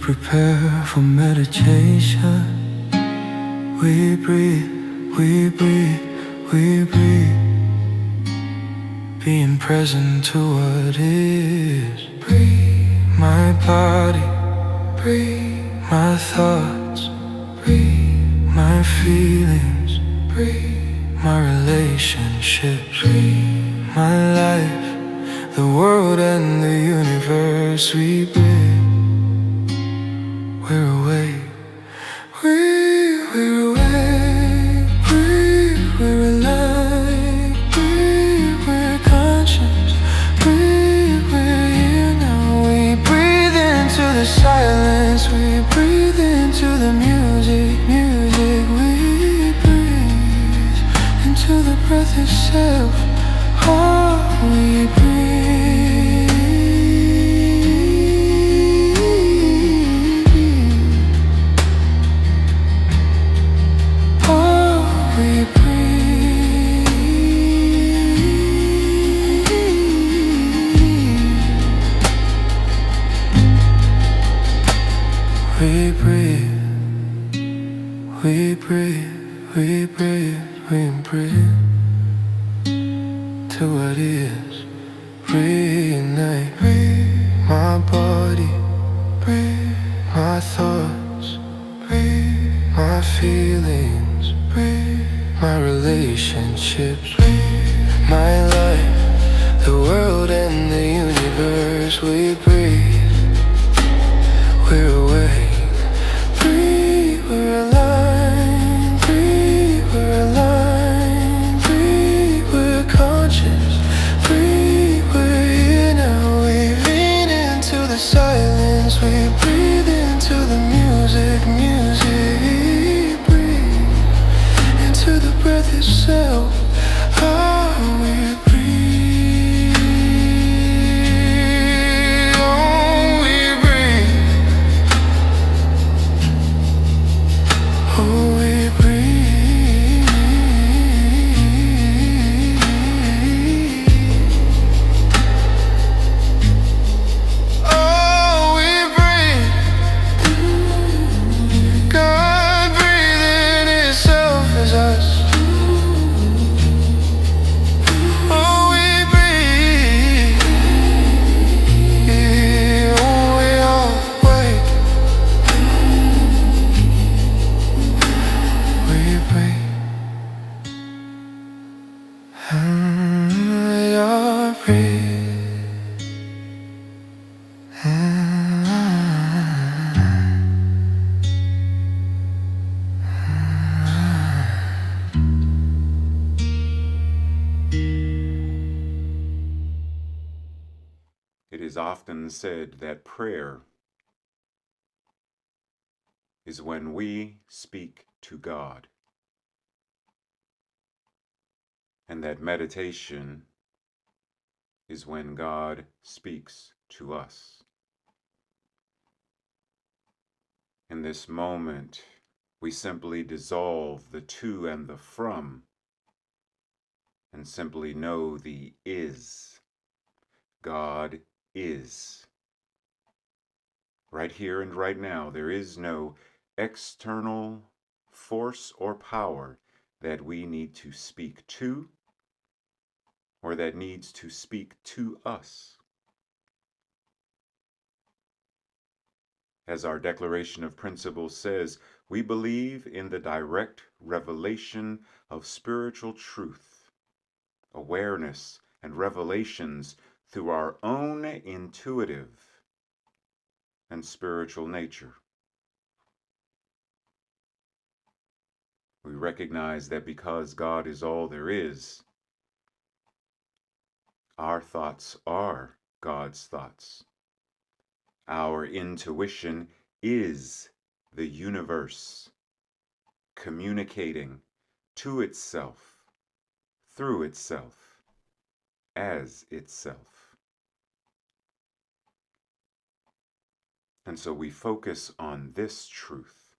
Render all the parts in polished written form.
prepare for meditation. We breathe, we breathe, we breathe, being present to what is. Breathe, my body, breathe, my thoughts, breathe, my feelings, breathe, my relationships, breathe, my life, the world and the universe. We breathe, we're awake. We're awake, breathe, we're alive, breathe, we're conscious, breathe, we're here now. We breathe into the silence, we breathe into the music, we breathe into the breath itself. Oh, we breathe. We breathe, we breathe, we breathe, we breathe to what is. Reunite, breathe, my body, breathe, my thoughts, breathe, my feelings, breathe, my relationships, breathe, my life, the world and the universe. We breathe, we're awake. We're alive, breathe, we're alive, breathe, we're conscious, breathe, we're here now. We lean into the silence, we breathe into the music, breathe into the breath itself. Oh, we breathe. It is often said that prayer is when we speak to God, and that meditation is when God speaks to us. In this moment, we simply dissolve the to and the from, and simply know the is. God is. Right here and right now, there is no external force or power that we need to speak to or that needs to speak to us. As our Declaration of Principles says, we believe in the direct revelation of spiritual truth, awareness, and revelations through our own intuitive and spiritual nature. We recognize that because God is all there is, our thoughts are God's thoughts. Our intuition is the universe communicating to itself, through itself, as itself. And so we focus on this truth.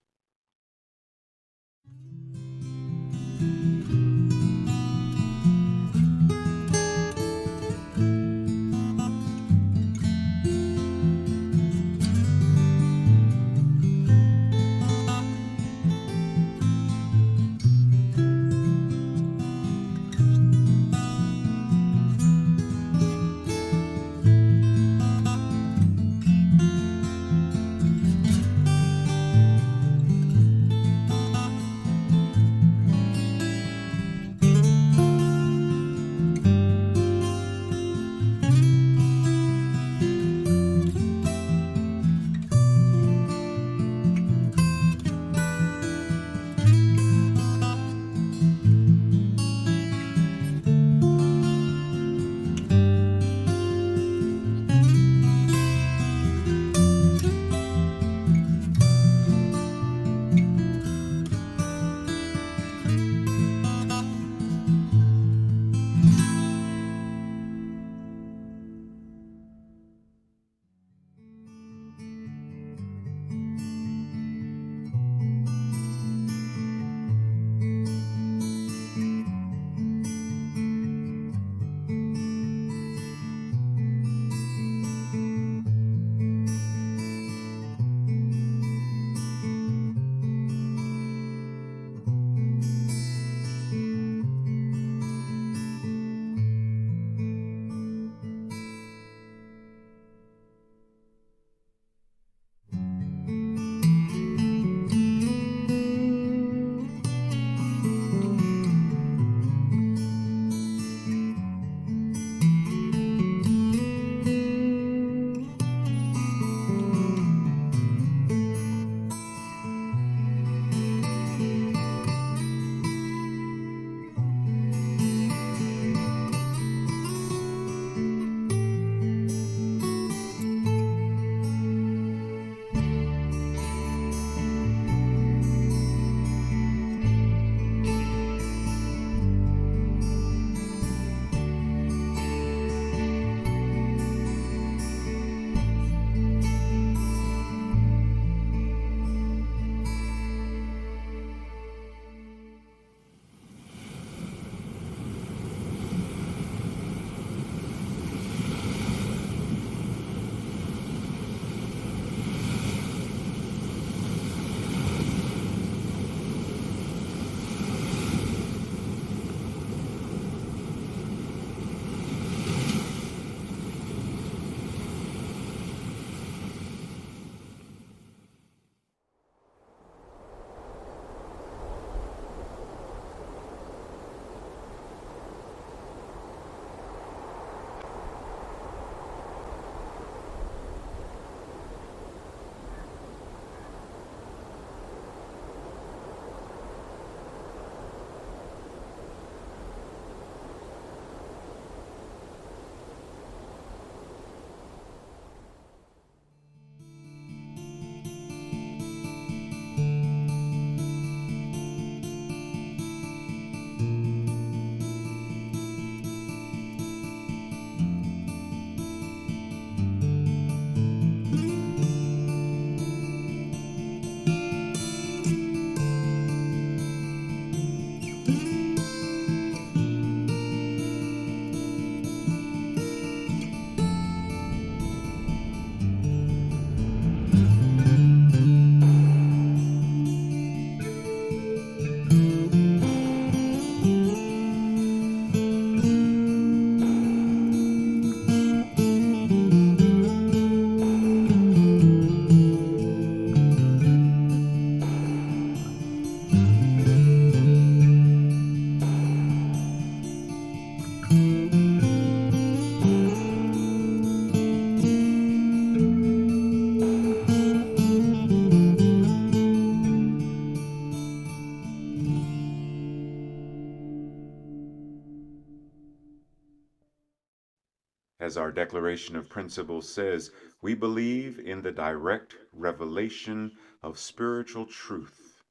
As our Declaration of Principles says, we believe in the direct revelation of spiritual truth,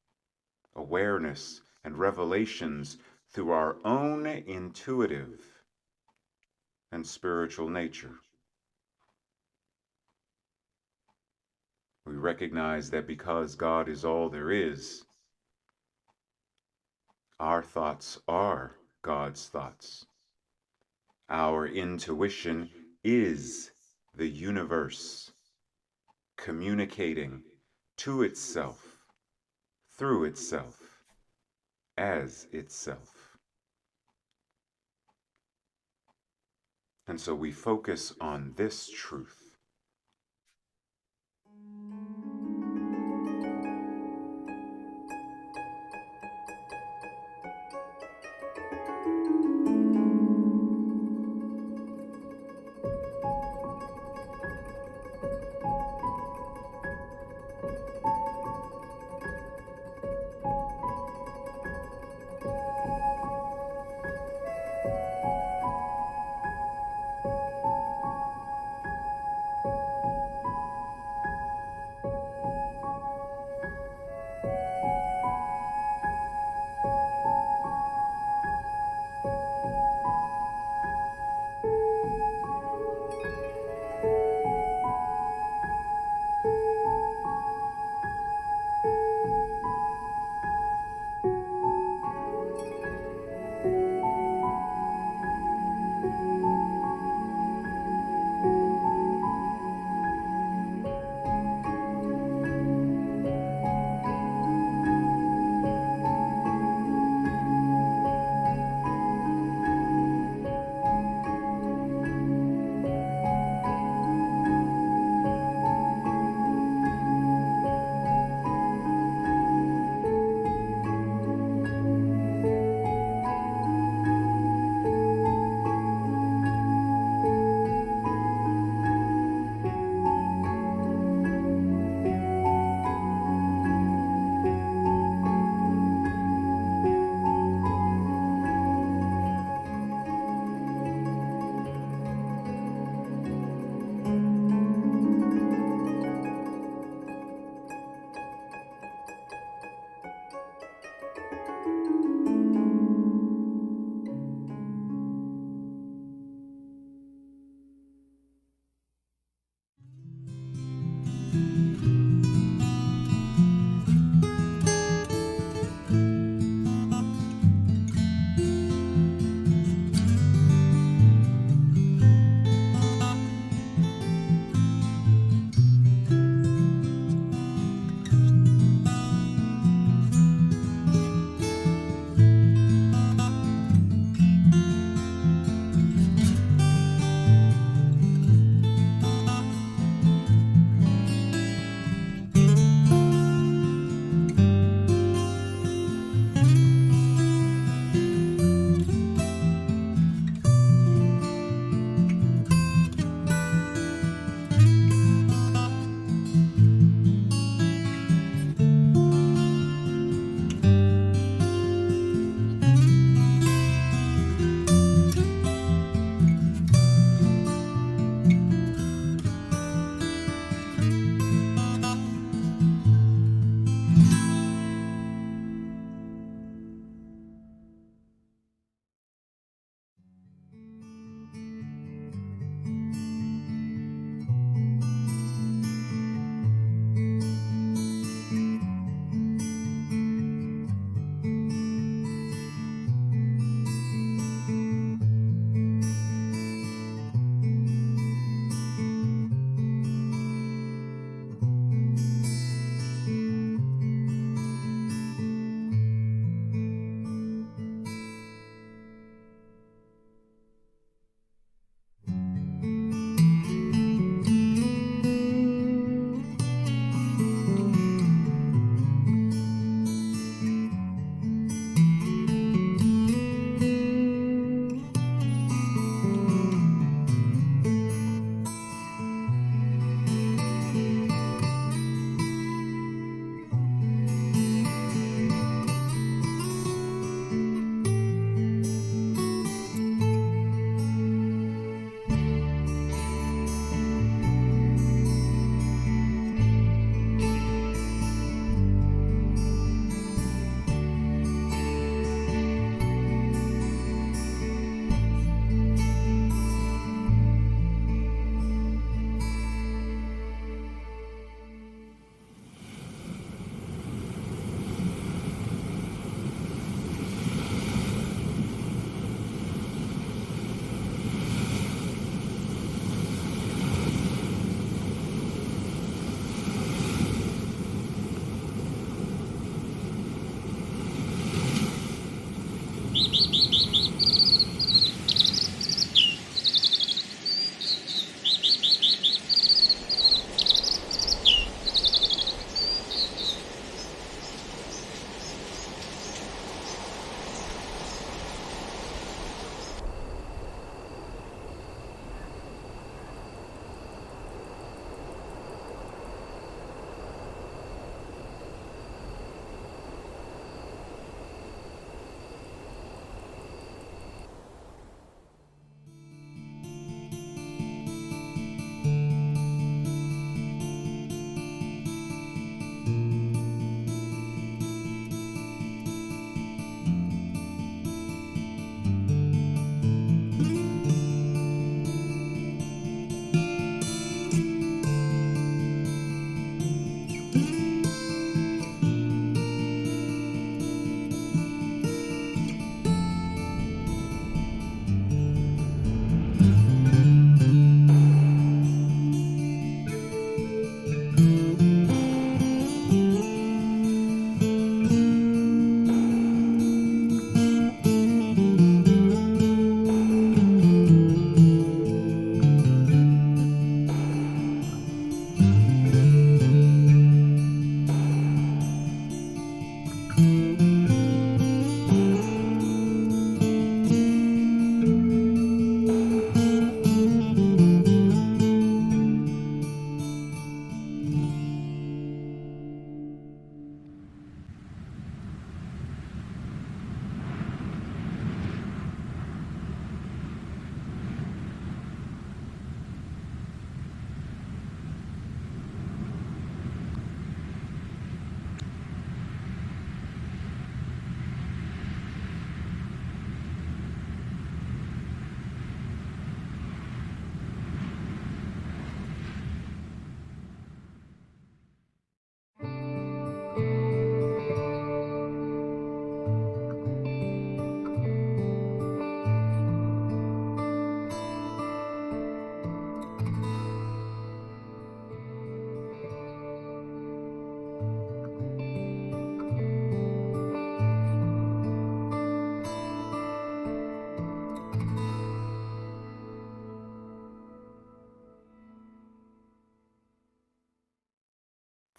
awareness, and revelations through our own intuitive and spiritual nature. We recognize that because God is all there is, our thoughts are God's thoughts. Our intuition is the universe, communicating to itself, through itself, as itself. And so we focus on this truth.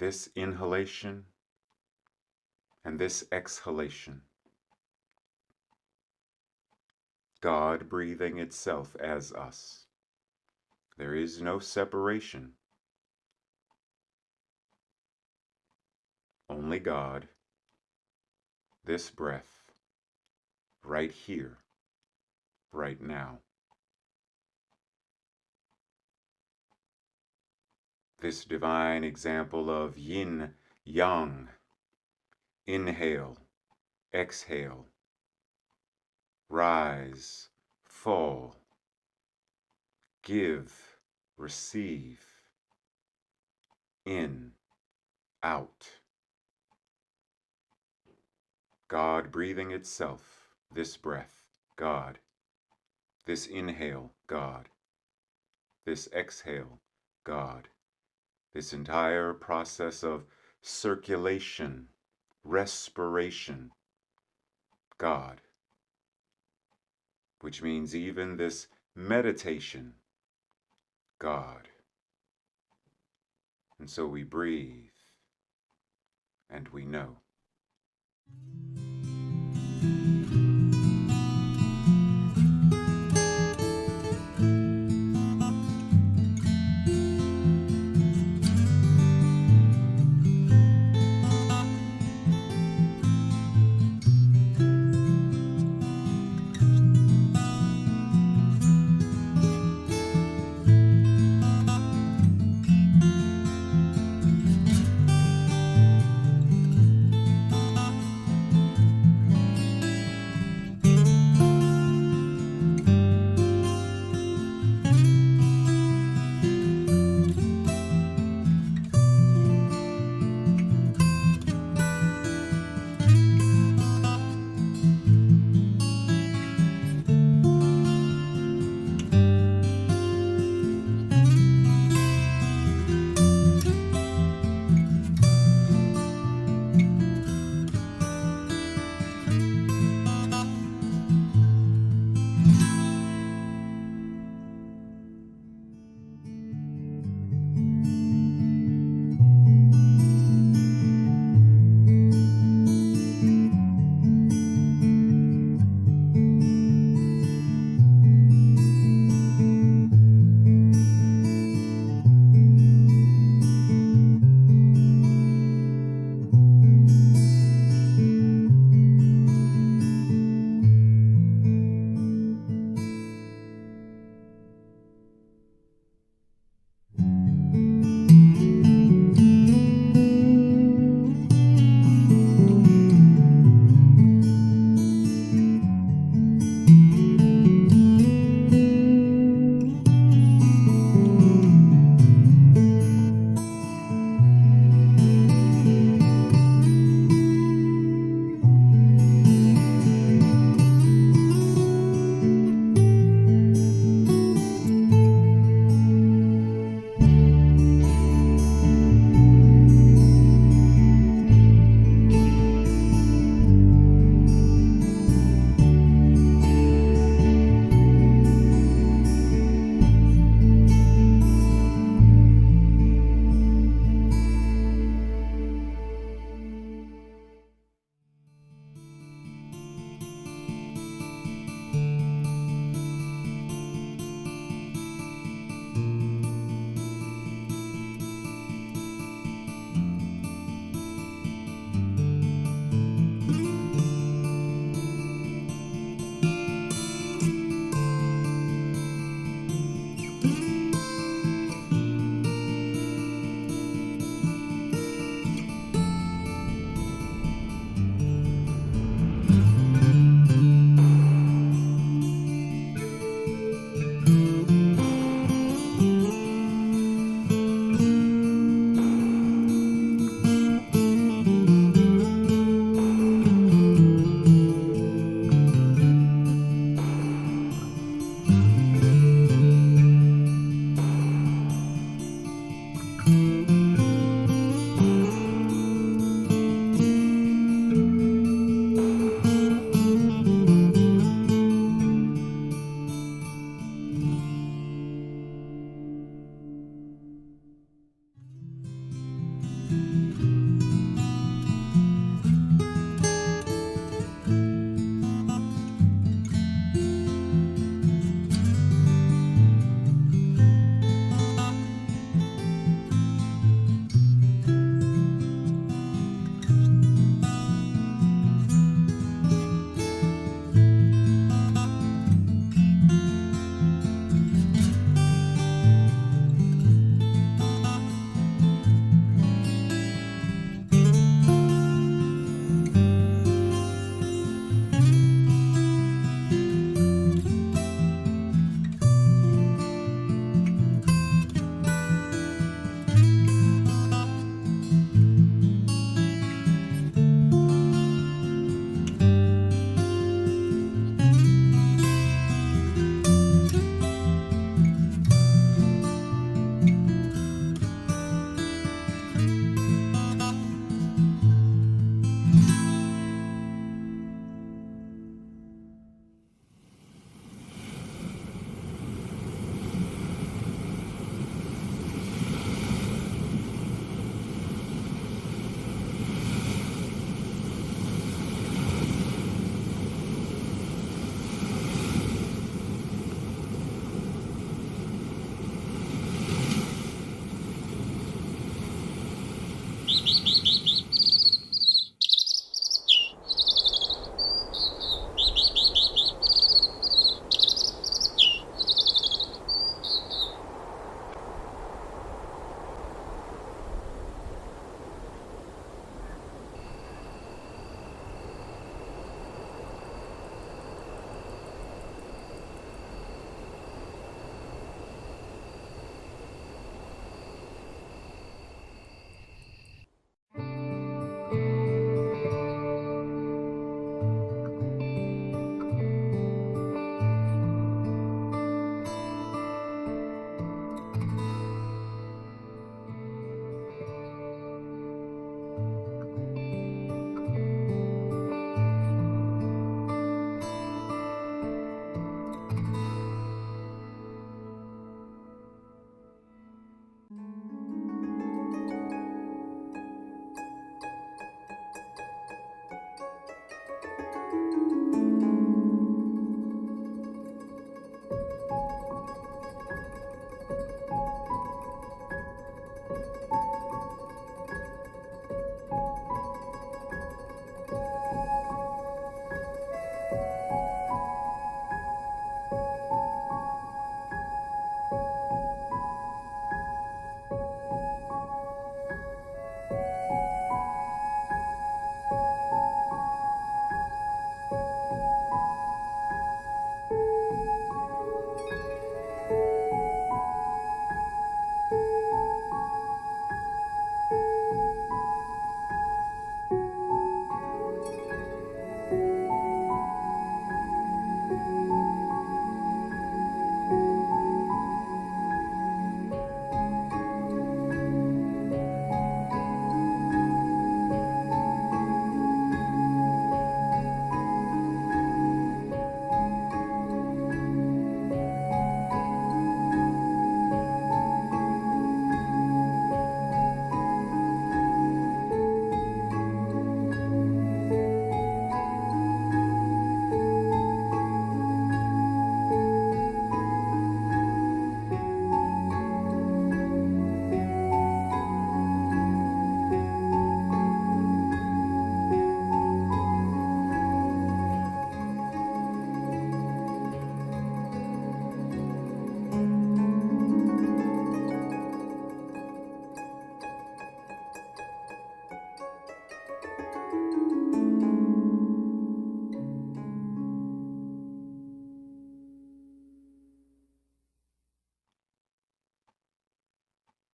this inhalation and this exhalation. God breathing itself as us. There is no separation. Only God, this breath, right here, right now. This divine example of yin, yang, inhale, exhale, rise, fall, give, receive, in, out. God breathing itself, this breath, God. This inhale, God. This exhale, God. This entire process of circulation, respiration, God. Which means even this meditation, God. And so we breathe, and we know.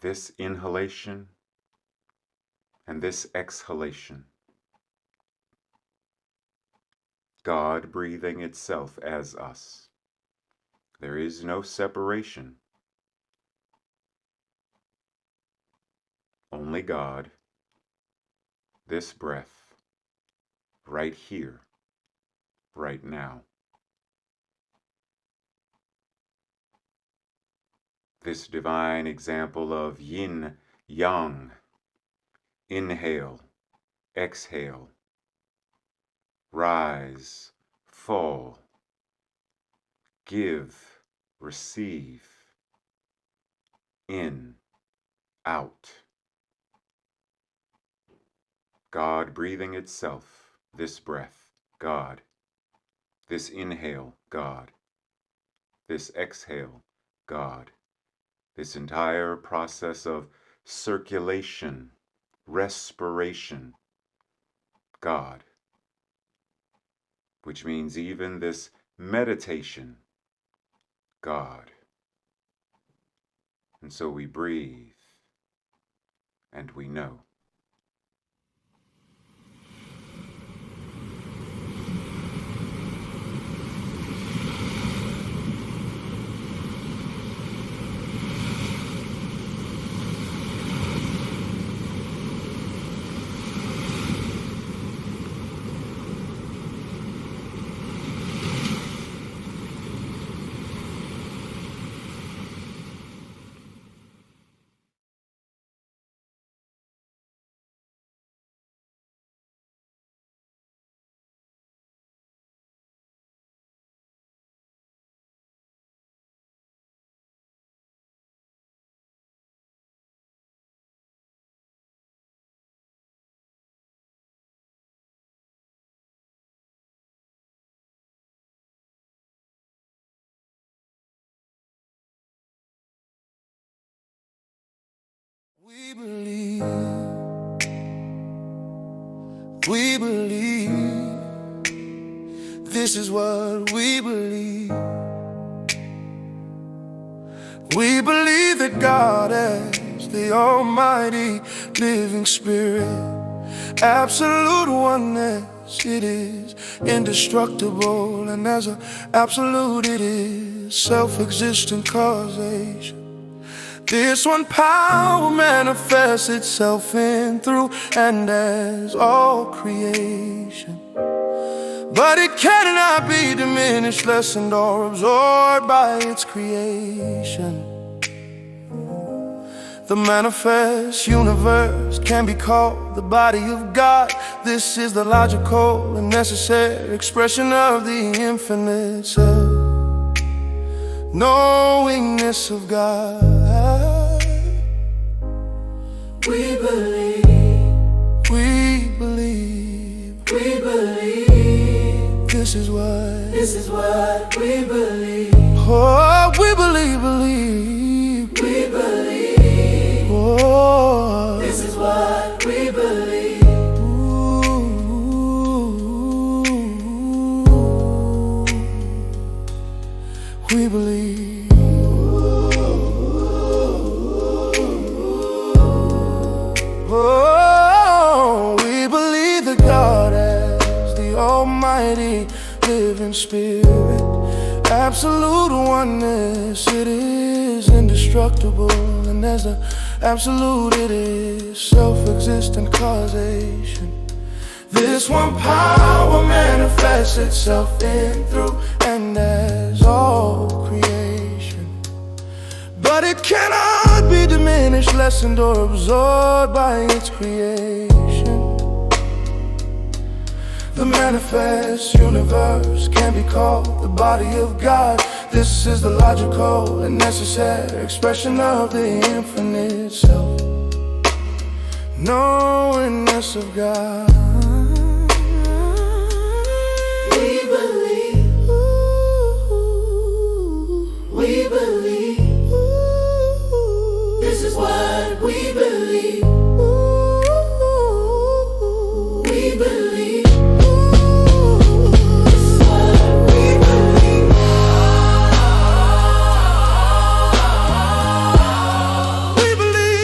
this inhalation and this exhalation. God breathing itself as us. There is no separation. Only God, this breath, right here, right now. This divine example of yin, yang, inhale, exhale, rise, fall, give, receive, in, out. God breathing itself, this breath, God. This inhale, God. This exhale, God. This entire process of circulation, respiration, God. Which means even this meditation, God. And so we breathe, and we know. We believe, we believe, this is what we believe. We believe that God is the Almighty living Spirit, absolute oneness, it is indestructible, and as an absolute it is self-existent causation. This one power manifests itself in, through, and as all creation. But it cannot be diminished, lessened, or absorbed by its creation. The manifest universe can be called the body of God. This is the logical and necessary expression of the infinite self-knowingness of God. We believe, we believe, we believe. This is what we believe. Oh, we believe, believe, we believe. Oh, this is what we believe. Ooh, we believe. Oh, we believe that God is the Almighty living Spirit, absolute oneness, it is indestructible, and as an absolute it is self-existent causation. This one power manifests itself in, through, and as all creation. But it cannot be diminished, lessened, or absorbed by its creation. The manifest universe can be called the body of God. This is the logical and necessary expression of the infinite self-knowingness of God. We believe, we believe. This is what we believe. We believe. This is what we believe. We believe.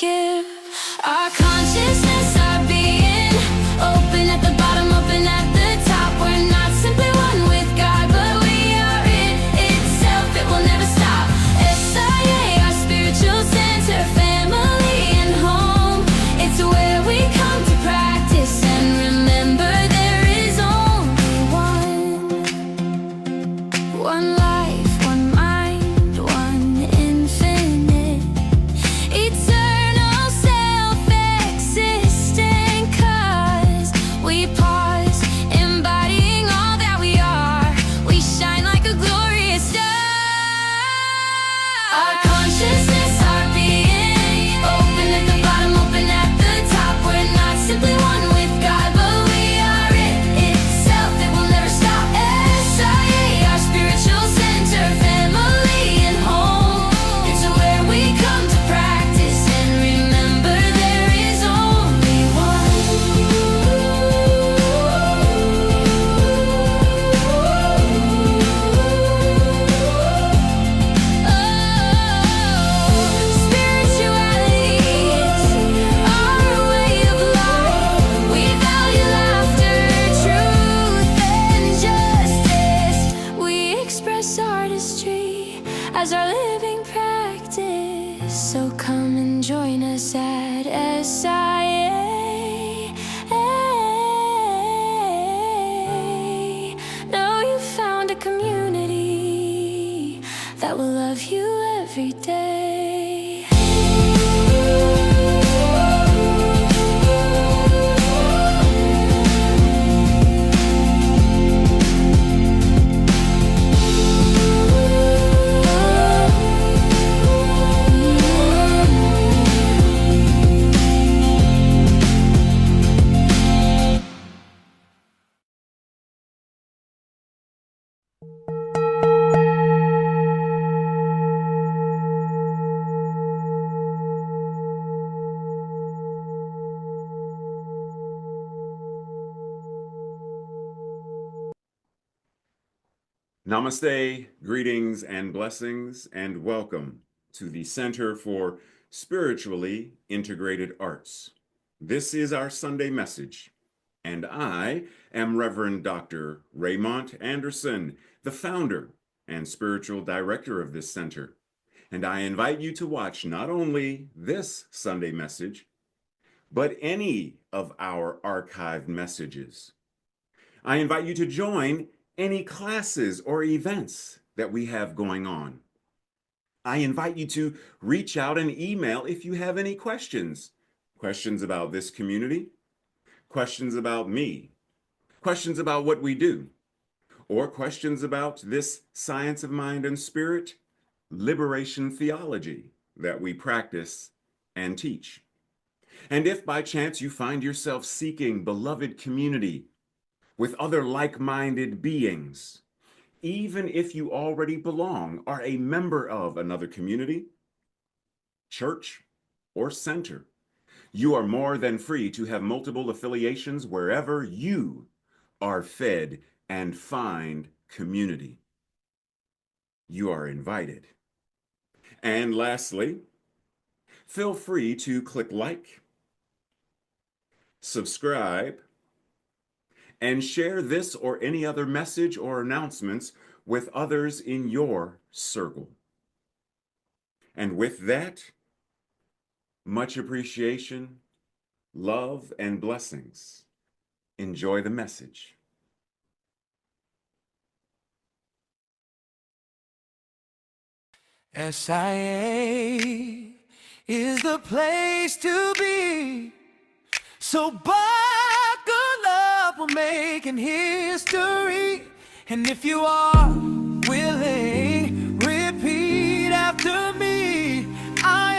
give. Our consciousness, our being, open at the bottom, open at the top. We're not simply one with God, but we are it itself. It will never stop. SIA, our spiritual center, family and home. It's where we come to practice and remember there is only one life, one mind, one infinite, eternal, self-existent. 'Cause we pause, embodying all that we are. We shine like a glorious star. Our consciousness, our being, open at the bottom, open at the top. We're not simply one with God, but we are it itself. It will never stop. SIA, our spiritual center, family and home. It's where we come to practice and remember there is only one. Spirituality is our way of life. We value laughter, truth and justice. We express artistry as our living practice. So come and join us at SIA. Know you found a community that will love you every day. Namaste, greetings and blessings, and welcome to the Center for Spiritually Integrated Arts. This is our Sunday message, and I am Reverend Dr. Raymont Anderson, the founder and spiritual director of this center. And I invite you to watch not only this Sunday message, but any of our archived messages. I invite you to join any classes or events that we have going on. I invite you to reach out and email if you have any questions. Questions about this community, questions about me, questions about what we do, or questions about this science of mind and spirit, liberation theology that we practice and teach. And if by chance you find yourself seeking beloved community with other like-minded beings, even if you already belong, are a member of another community, church, or center, you are more than free to have multiple affiliations wherever you are fed and find community. You are invited. And lastly, feel free to click like, subscribe, and share this or any other message or announcements with others in your circle. And with that, much appreciation, love, and blessings. Enjoy the message. SIA is the place to be. So buckle up, we're making history. And if you are willing, repeat after me. I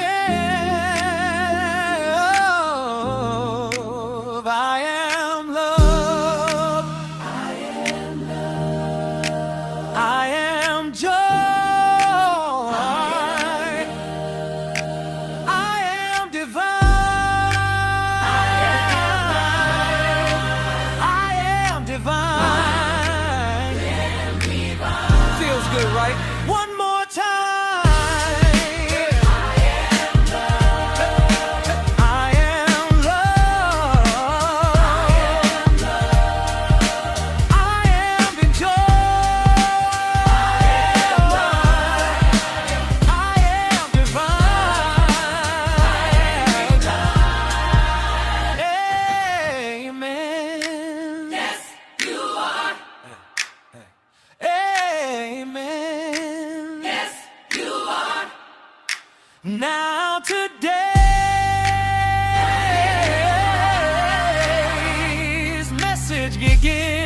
am love. I am love. I am joy. I am divine. I am divine. Feels good, right? Now today's message begins.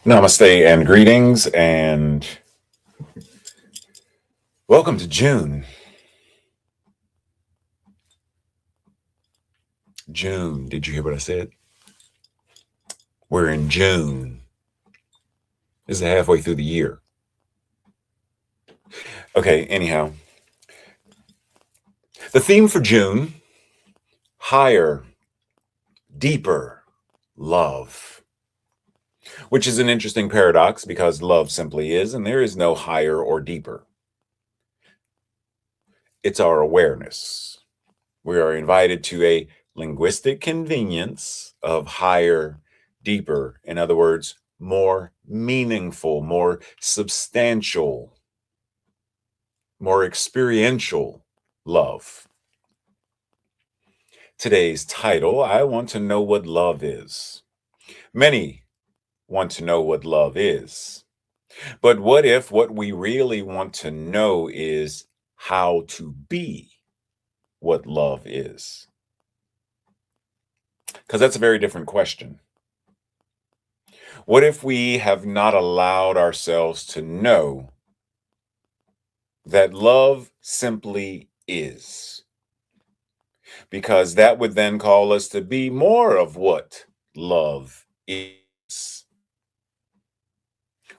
Namaste and greetings, and welcome to June. June. Did you hear what I said? We're in June. This is halfway through the year. Okay, anyhow. The theme for June: higher, deeper love. Which is an interesting paradox because love simply is, and there is no higher or deeper. It's our awareness. We are invited to a linguistic convenience of higher, deeper, in other words, more meaningful, more substantial, more experiential love. Today's title, I Want to Know What Love Is. Many want to know what love is. But what if what we really want to know is how to be what love is? Because that's a very different question. What if we have not allowed ourselves to know that love simply is? Because that would then call us to be more of what love is.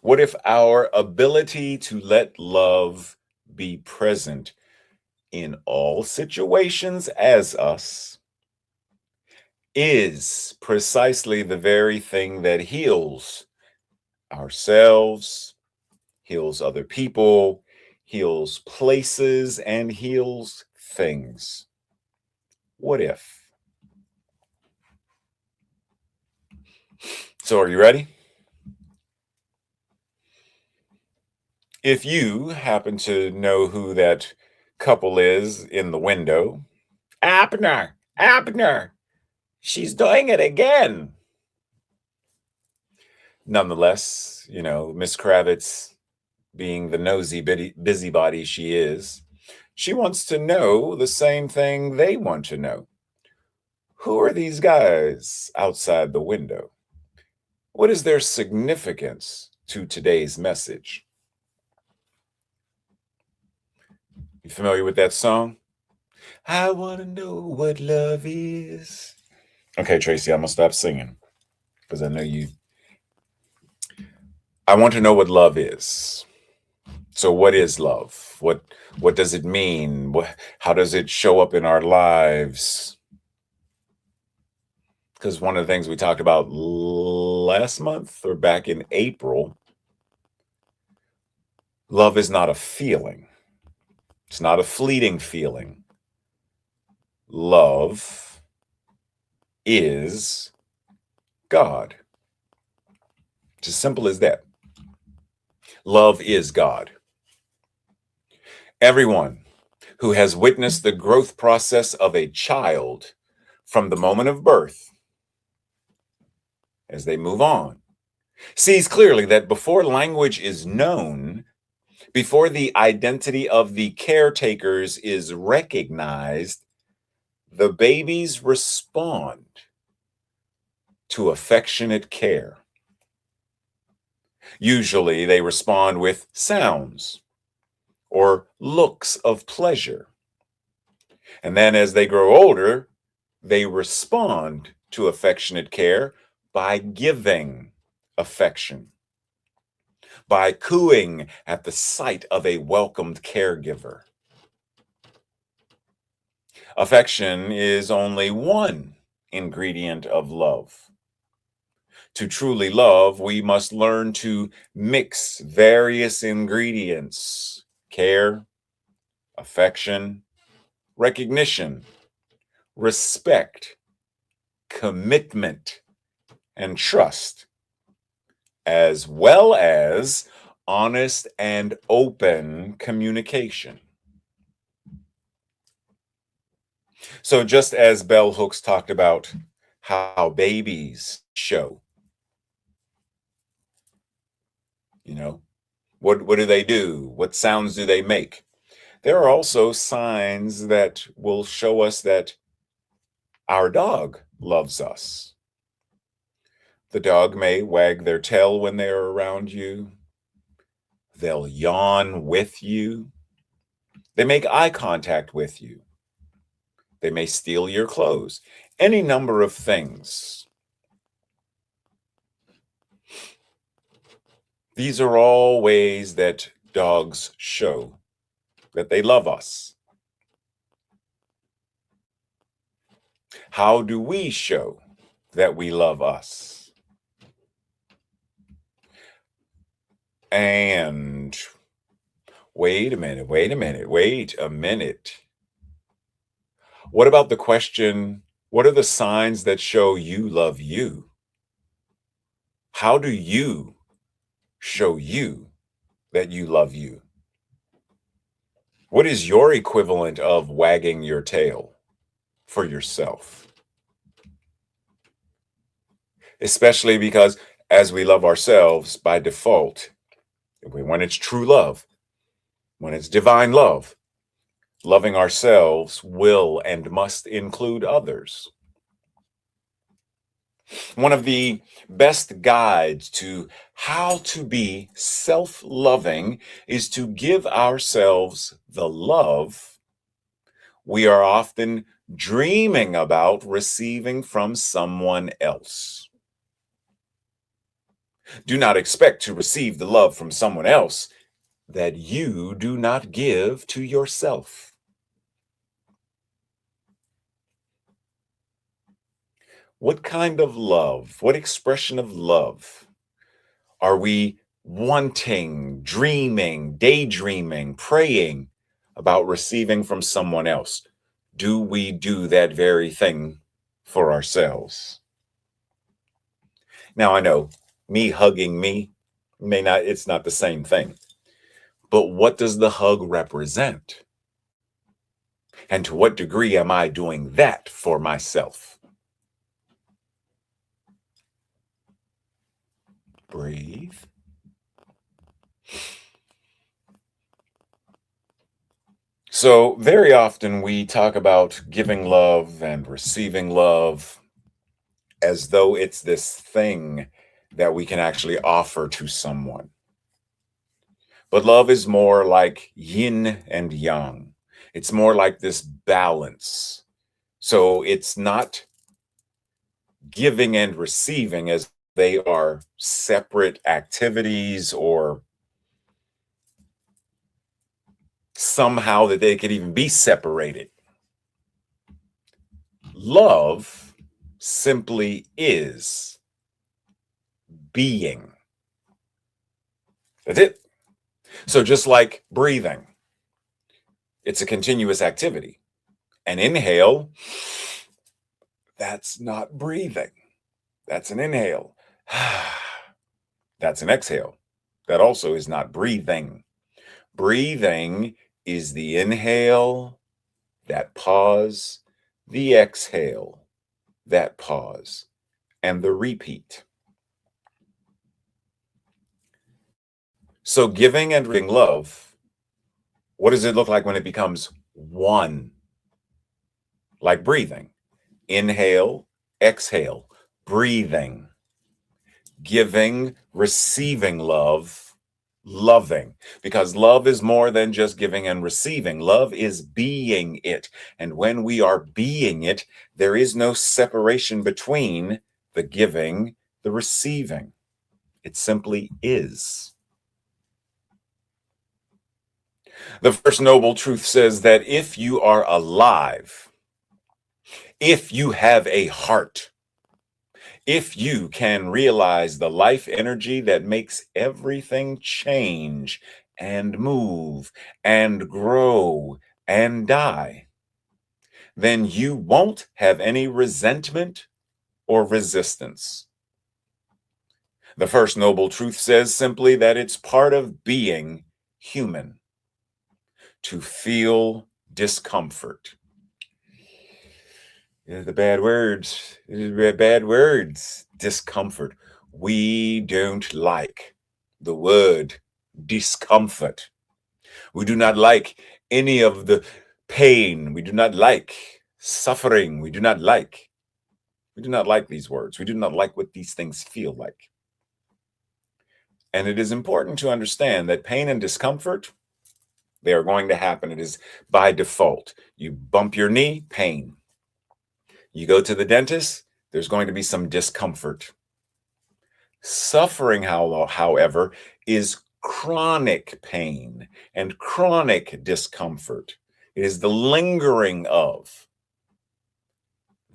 What if our ability to let love be present in all situations as us is precisely the very thing that heals ourselves, heals other people, heals places, and heals things? What if? So are you ready? If you happen to know who that couple is in the window, Abner, she's doing it again. Nonetheless, Miss Kravitz, being the nosy busybody she is, she wants to know the same thing they want to know. Who are these guys outside the window? What is their significance to today's message? You familiar with that song? I want to know what love is. Okay, Tracy, I'm going to stop singing because I know you. I want to know what love is. So what is love? What does it mean? How does it show up in our lives? Because one of the things we talked about last month or back in April, love is not a feeling. It's not a fleeting feeling. Love is God. It's as simple as that. Love is God. Everyone who has witnessed the growth process of a child from the moment of birth, as they move on, sees clearly that before language is known, before the identity of the caretakers is recognized, the babies respond to affectionate care. Usually they respond with sounds or looks of pleasure. And then as they grow older, they respond to affectionate care by giving affection, by cooing at the sight of a welcomed caregiver. Affection is only one ingredient of love. To truly love, we must learn to mix various ingredients: care, affection, recognition, respect, commitment, and trust, as well as honest and open communication. So, just as Bell Hooks talked about how babies show, you know, what do they do? What sounds do they make? There are also signs that will show us that our dog loves us. The dog may wag their tail when they're around you. They'll yawn with you. They make eye contact with you. They may steal your clothes. Any number of things. These are all ways that dogs show that they love us. How do we show that we love us? And wait a minute. What about the question, what are the signs that show you love you? How do you show you that you love you? What is your equivalent of wagging your tail for yourself? Especially because as we love ourselves by default, when it's true love, when it's divine love, loving ourselves will and must include others. One of the best guides to how to be self-loving is to give ourselves the love we are often dreaming about receiving from someone else. Do not expect to receive the love from someone else that you do not give to yourself. What kind of love, what expression of love are we wanting, dreaming, daydreaming, praying about receiving from someone else? Do we do that very thing for ourselves? Now, I know me hugging me it's not the same thing. But what does the hug represent? And to what degree am I doing that for myself? Breathe. So very often we talk about giving love and receiving love as though it's this thing that we can actually offer to someone. But love is more like yin and yang. It's more like this balance. So it's not giving and receiving as they are separate activities or somehow that they could even be separated. Love simply is being. That's it. So just like breathing, it's a continuous activity. An inhale, that's not breathing. That's an inhale. That's an exhale. That also is not breathing. Breathing is the inhale, that pause, the exhale, that pause, and the repeat. So giving and giving love, what does it look like when it becomes one? Like breathing. Inhale, exhale, breathing. Giving, receiving love, loving, because love is more than just giving and receiving. Love is being it. And when we are being it, there is no separation between the giving, the receiving. It simply is. The First Noble Truth says that if you are alive, if you have a heart, if you can realize the life energy that makes everything change and move and grow and die, then you won't have any resentment or resistance. The First Noble Truth says simply that it's part of being human to feel discomfort. The bad words, bad words, discomfort. We don't like the word discomfort. We do not like any of the pain. We do not like suffering. We do not like these words. We do not like what these things feel like. And it is important to understand that pain and discomfort, they are going to happen. It is by default. You bump your knee, pain. You go to the dentist, there's going to be some discomfort. Suffering, however, is chronic pain and chronic discomfort. It is the lingering of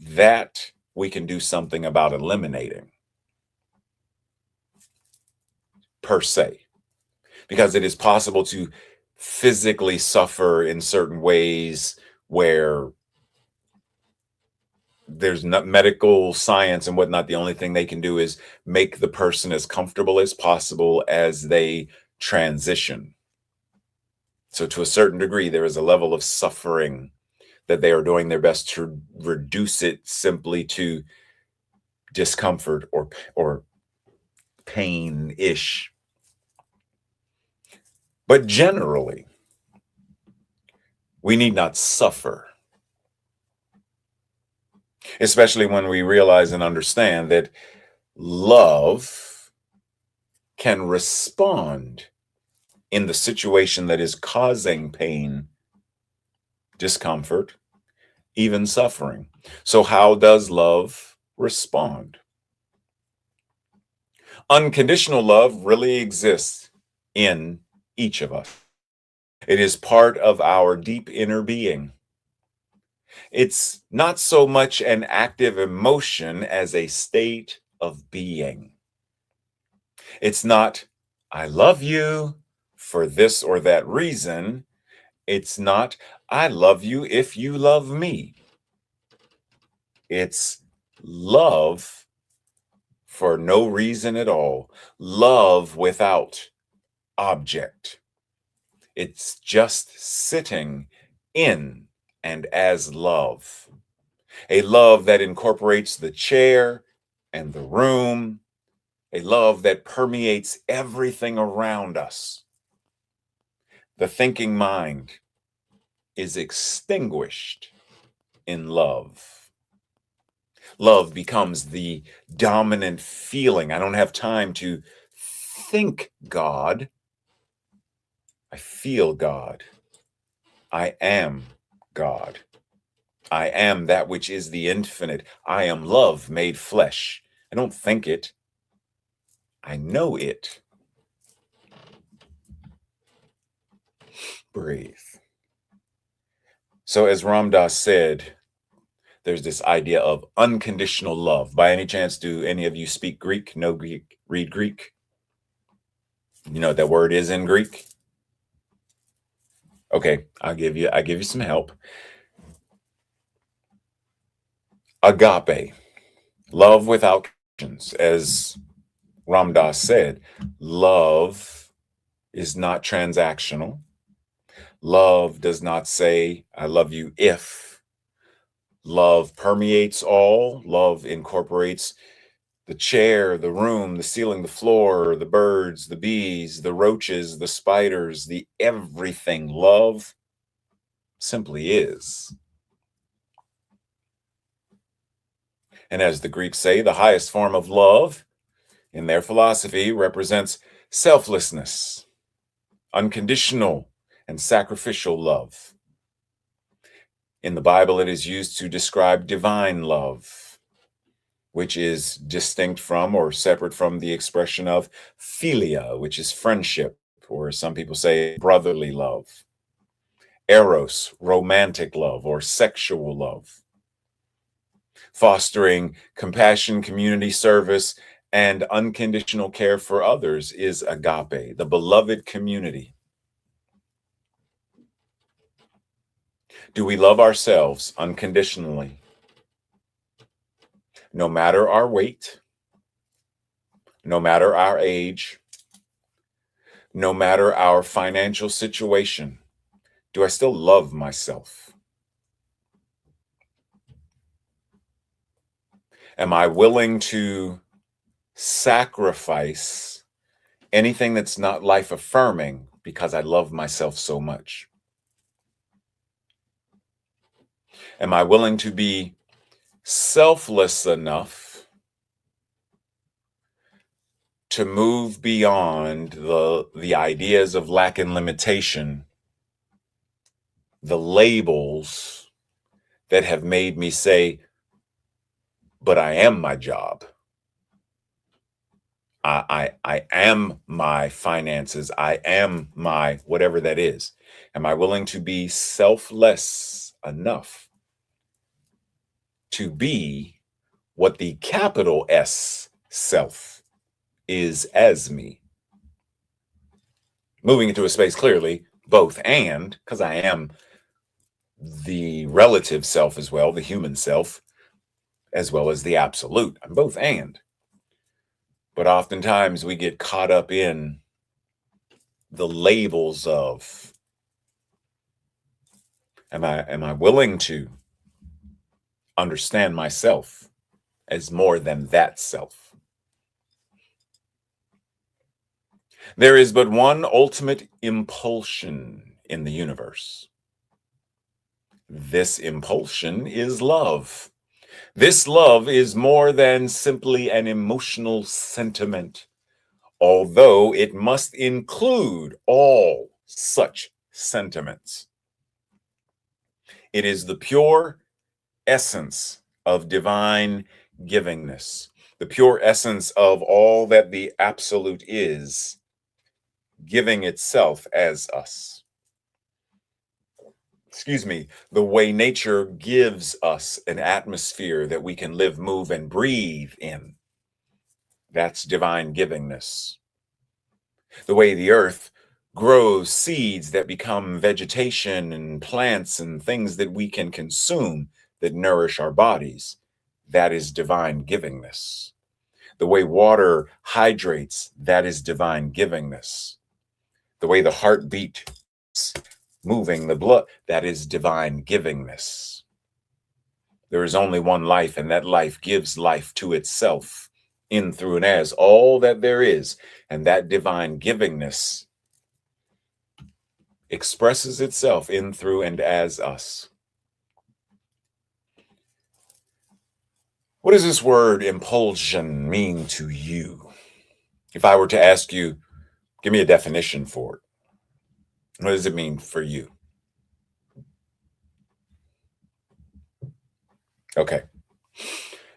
that we can do something about eliminating, per se, because it is possible to physically suffer in certain ways where there's not medical science and whatnot. The only thing they can do is make the person as comfortable as possible as they transition. So to a certain degree, there is a level of suffering that they are doing their best to reduce it simply to discomfort or pain-ish. But generally, we need not suffer, especially when we realize and understand that love can respond in the situation that is causing pain, discomfort, even suffering. So how does love respond? Unconditional love really exists in each of us. It is part of our deep inner being. It's not so much an active emotion as a state of being. It's not, I love you for this or that reason. It's not, I love you if you love me. It's love for no reason at all. Love without object. It's just sitting in and as love. A love that incorporates the chair and the room. A love that permeates everything around us. The thinking mind is extinguished in love. Love becomes the dominant feeling. I don't have time to think God. I feel God. I am God. I am that which is the infinite. I am love made flesh. I don't think it. I know it. Breathe. So as Ram Dass said, there's this idea of unconditional love. By any chance, do any of you speak Greek? Know Greek? Read Greek? You know what that word is in Greek? Okay, I'll give you some help. Agape, love without conditions. As Ram Dass said, love is not transactional. Love does not say, I love you if. Love permeates all. Love incorporates the chair, the room, the ceiling, the floor, the birds, the bees, the roaches, the spiders, the everything. Love simply is. And as the Greeks say, the highest form of love in their philosophy represents selflessness. unconditional and sacrificial love. In the Bible, it is used to describe divine love, which is distinct from or separate from the expression of philia, which is friendship, or some people say brotherly love. Eros, romantic love or sexual love. Fostering compassion, community service, and unconditional care for others is agape, the beloved community. Do we love ourselves unconditionally? No matter our weight, no matter our age, no matter our financial situation, do I still love myself? Am I willing to sacrifice anything that's not life affirming because I love myself so much? Am I willing to be selfless enough to move beyond the ideas of lack and limitation, the labels that have made me say, but I am my job. I am my finances. I am my whatever that is. Am I willing to be selfless enough to be what the capital S self is as me? Moving into a space clearly, both and, because I am the relative self as well, the human self, as well as the absolute. I'm both and. But oftentimes we get caught up in the labels of, am I willing to understand myself as more than that self? There is but one ultimate impulsion in the universe. This impulsion is love. This love is more than simply an emotional sentiment, although it must include all such sentiments. It is the pure essence of divine givingness, the pure essence of all that the absolute is, giving itself as us. Excuse me, the way nature gives us an atmosphere that we can live, move, and breathe in. That's divine givingness. The way the earth grows seeds that become vegetation and plants and things that we can consume that nourish our bodies. That is divine givingness. The way water hydrates, that is divine givingness. The way the heart beats, moving the blood, that is divine givingness. There is only one life, and that life gives life to itself, in, through, and as all that there is. And that divine givingness expresses itself in, through, and as us. What does this word impulsion mean to you? If I were to ask you, give me a definition for it. What does it mean for you? Okay.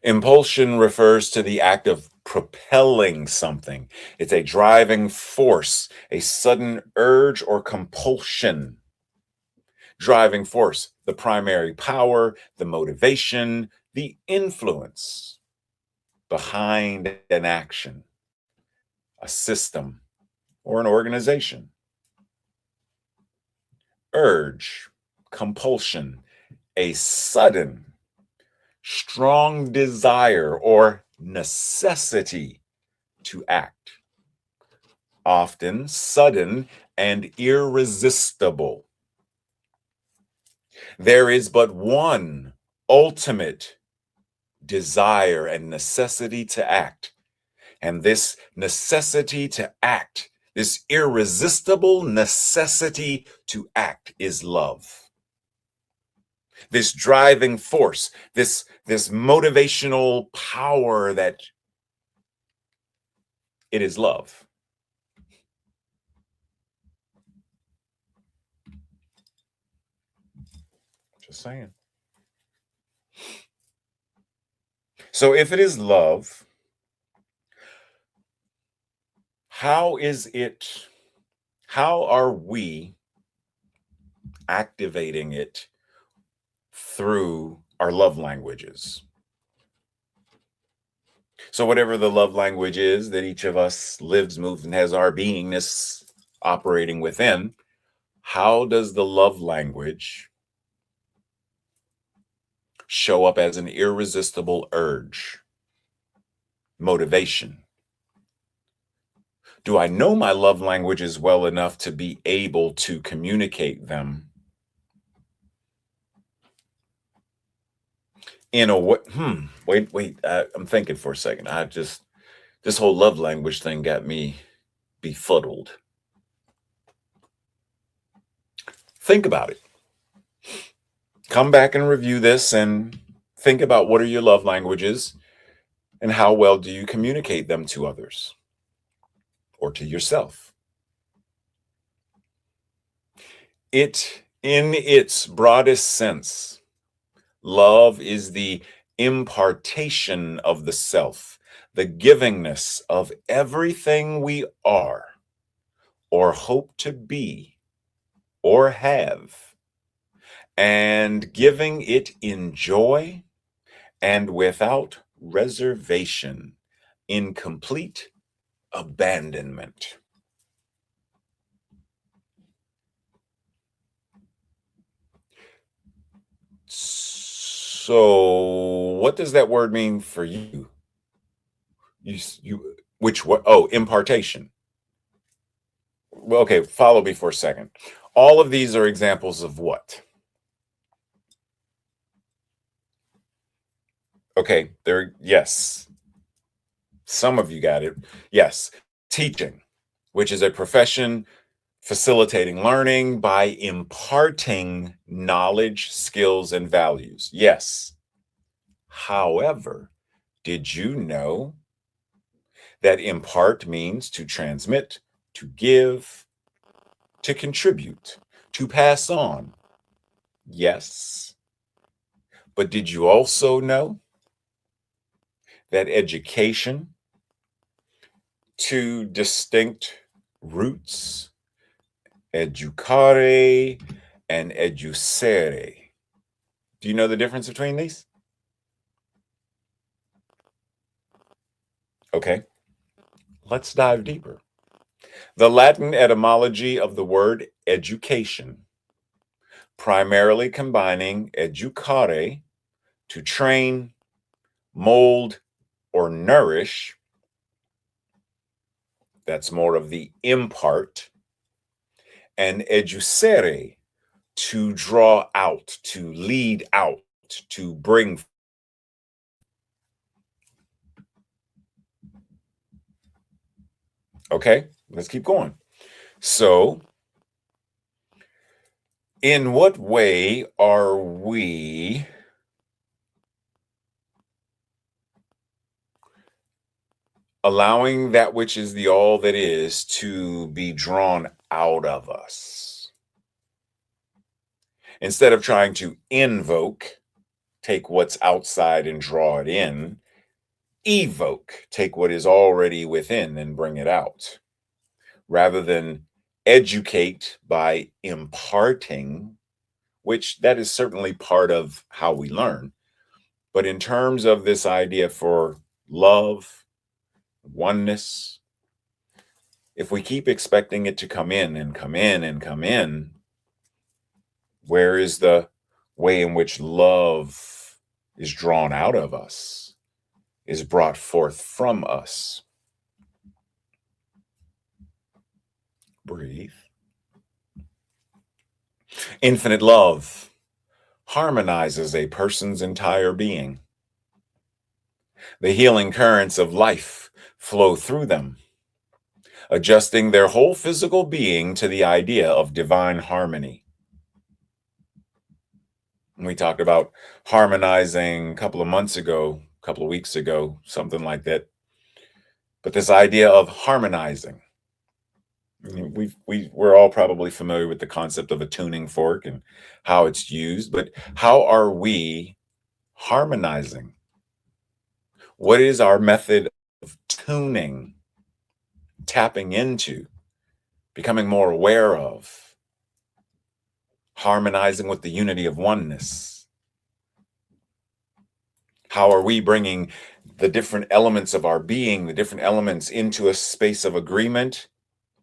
Impulsion refers to the act of propelling something. It's a driving force, a sudden urge or compulsion. Driving force, the primary power, the motivation, the influence behind an action, a system, or an organization. Urge, compulsion, a sudden, strong desire or necessity to act, often sudden and irresistible. There is but one ultimate desire and necessity to act, and this necessity to act, this irresistible necessity to act, is love. This driving force, this motivational power, that it is love. Just saying. So if it is love, how is it, how are we activating it through our love languages? So, whatever the love language is that each of us lives, moves, and has our beingness operating within, how does the love language show up as an irresistible urge, motivation? Do I know my love languages well enough to be able to communicate them in a way? Wait. I'm thinking for a second. This whole love language thing got me befuddled. Think about it. Come back and review this and think about what are your love languages and how well do you communicate them to others or to yourself. In its broadest sense, love is the impartation of the self, the givingness of everything we are or hope to be or have, and giving it in joy and without reservation, in complete abandonment. So, what does that word mean for you? Which what? Oh, impartation. Well, okay, follow me for a second. All of these are examples of what? Okay, yes. Some of you got it. Yes. Teaching, which is a profession facilitating learning by imparting knowledge, skills, and values. Yes. However, did you know that impart means to transmit, to give, to contribute, to pass on? Yes. But did you also know that education, two distinct roots, educare and educere? Do you know the difference between these? Okay, let's dive deeper. The Latin etymology of the word education, primarily combining educare, to train, mold, or nourish. That's more of the impart. And educere, to draw out, to lead out, to bring. Okay, let's keep going. So, in what way are we allowing that which is the all that is to be drawn out of us? Instead of trying to invoke, take what's outside and draw it in, evoke, take what is already within and bring it out. Rather than educate by imparting, which that is certainly part of how we learn. But in terms of this idea for love, oneness, if we keep expecting it to come in and come in and come in, where is the way in which love is drawn out of us, is brought forth from us? Breathe. Infinite love harmonizes a person's entire being. The healing currents of life flow through them, adjusting their whole physical being to the idea of divine harmony. We talked about harmonizing a couple of weeks ago, something like that. But this idea of harmonizing, We're all probably familiar with the concept of a tuning fork and how it's used, but how are we harmonizing? What is our method of tuning, tapping into, becoming more aware of, harmonizing with the unity of oneness? How are we bringing the different elements of our being, the different elements into a space of agreement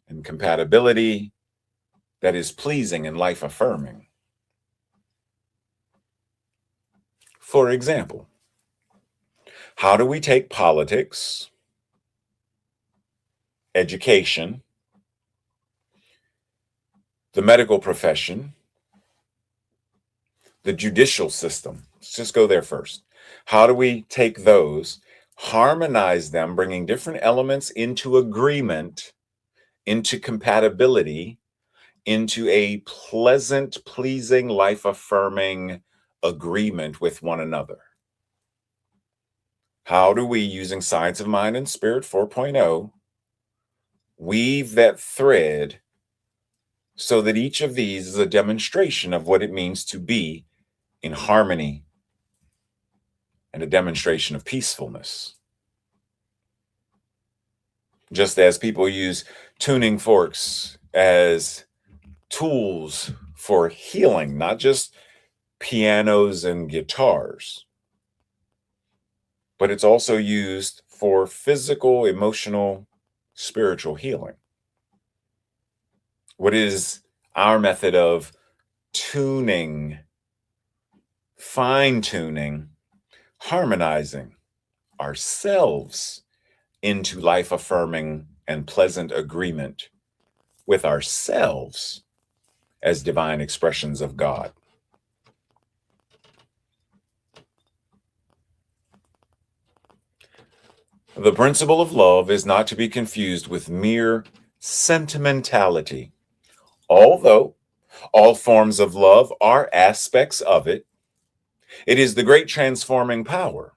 and compatibility that is pleasing and life affirming? For example, how do we take politics, education, the medical profession, the judicial system? Let's just go there first. How do we take those, harmonize them, bringing different elements into agreement, into compatibility, into a pleasant, pleasing, life affirming agreement with one another? How do we, using Science of Mind and Spirit 4.0, weave that thread so that each of these is a demonstration of what it means to be in harmony and a demonstration of peacefulness? Just as people use tuning forks as tools for healing, not just pianos and guitars, but it's also used for physical, emotional, spiritual healing. What is our method of tuning, fine-tuning, harmonizing ourselves into life-affirming and pleasant agreement with ourselves as divine expressions of God? The principle of love is not to be confused with mere sentimentality. Although all forms of love are aspects of it, it is the great transforming power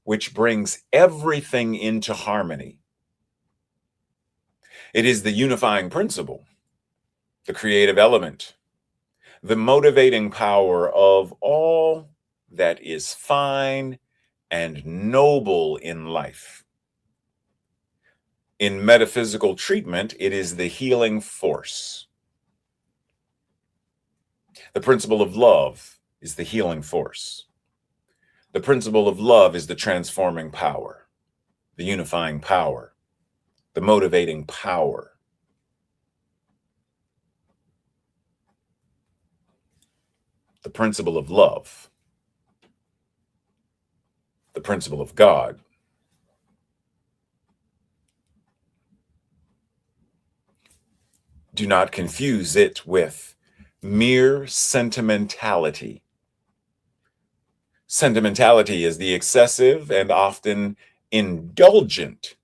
which brings everything into harmony. It is the unifying principle, the creative element, the motivating power of all that is fine and noble in life. In metaphysical treatment, it is the healing force. The principle of love is the healing force. The principle of love is the transforming power, the unifying power, the motivating power. The principle of love, the principle of God. Do not confuse it with mere sentimentality. Sentimentality is the excessive and often indulgent